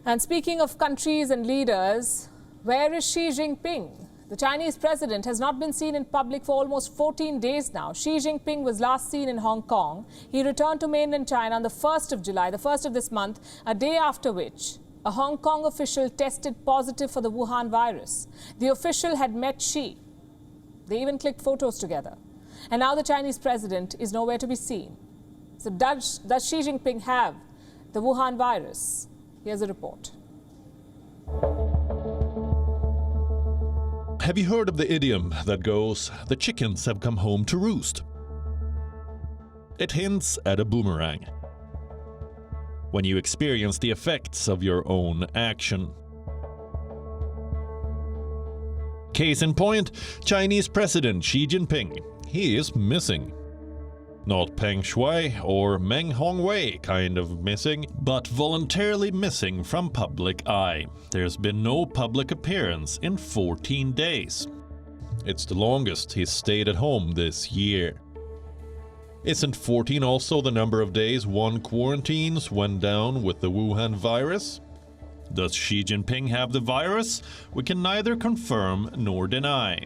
And speaking of countries and leaders, where is Xi Jinping? The Chinese president has not been seen in public for almost 14 days now. Xi Jinping was last seen in Hong Kong. He returned to mainland China on the 1st of July, the 1st of this month, a day after which a Hong Kong official tested positive for the Wuhan virus. The official had met Xi. They even clicked photos together. And now the Chinese president is nowhere to be seen. So does Xi Jinping have the Wuhan virus? Here's a report. Have you heard of the idiom that goes, "The chickens have come home to roost"? It hints at a boomerang. When you experience the effects of your own action. Case in point, Chinese President Xi Jinping. He is missing. Not Peng Shuai or Meng Hongwei kind of missing, but voluntarily missing from public eye. There's been no public appearance in 14 days. It's the longest he's stayed at home this year. Isn't 14 also the number of days one quarantines went down with the Wuhan virus? Does Xi Jinping have the virus? We can neither confirm nor deny.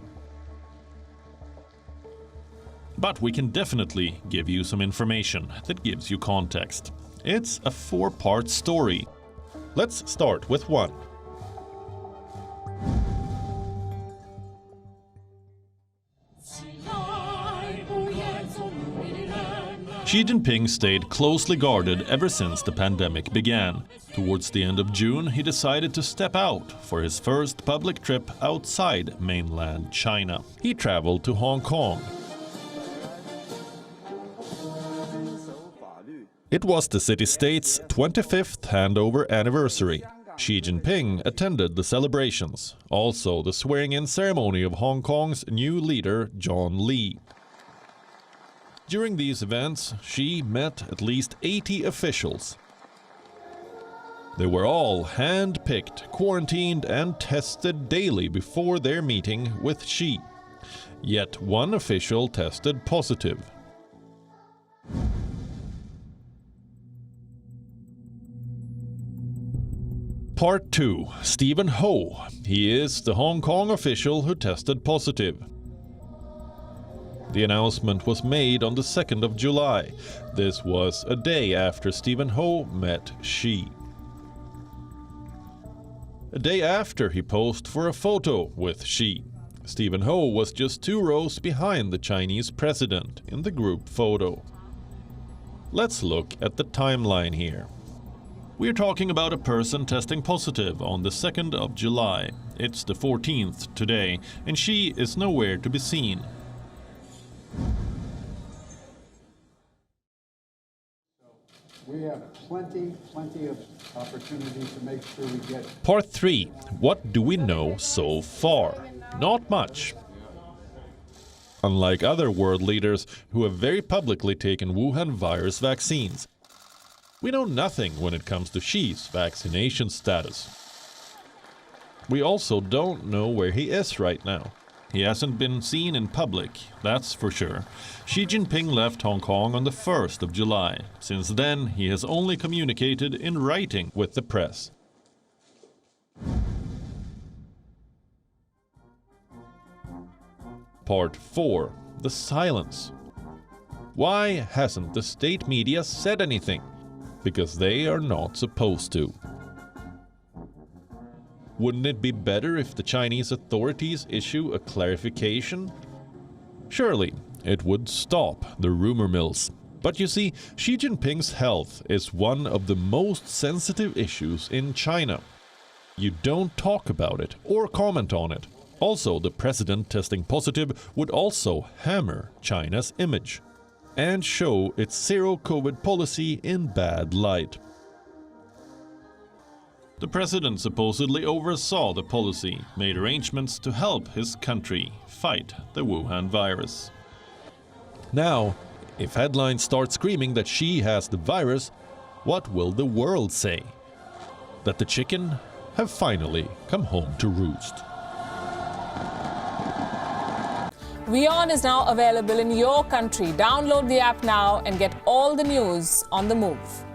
But we can definitely give you some information that gives you context. It's a 4-part story. Let's start with 1. Xi Jinping stayed closely guarded ever since the pandemic began. Towards the end of June, he decided to step out for his first public trip outside mainland China. He traveled to Hong Kong. It was the city-state's 25th handover anniversary. Xi Jinping attended the celebrations, also the swearing-in ceremony of Hong Kong's new leader, John Lee. During these events, Xi met at least 80 officials. They were all hand-picked, quarantined and tested daily before their meeting with Xi. Yet one official tested positive. Part 2. Stephen Ho. He is the Hong Kong official who tested positive. The announcement was made on the 2nd of July. This was a day after Stephen Ho met Xi. A day after he posed for a photo with Xi. Stephen Ho was just 2 rows behind the Chinese president in the group photo. Let's look at the timeline here. We're talking about a person testing positive on the 2nd of July. It's the 14th today, and Xi is nowhere to be seen. We have plenty of opportunity to make sure we get... Part 3. What do we know so far? Not much. Unlike other world leaders who have very publicly taken Wuhan virus vaccines, we know nothing when it comes to Xi's vaccination status. We also don't know where he is right now. He hasn't been seen in public, that's for sure. Xi Jinping left Hong Kong on the 1st of July. Since then, he has only communicated in writing with the press. Part 4. The silence. Why hasn't the state media said anything? Because they are not supposed to. Wouldn't it be better if the Chinese authorities issue a clarification? Surely, it would stop the rumor mills. But you see, Xi Jinping's health is one of the most sensitive issues in China. You don't talk about it or comment on it. Also, the president testing positive would also hammer China's image and show its zero-COVID policy in bad light. The president supposedly oversaw the policy, made arrangements to help his country fight the Wuhan virus. Now, if headlines start screaming that Xi has the virus, what will the world say? That the chicken have finally come home to roost. WION is now available in your country. Download the app now and get all the news on the move.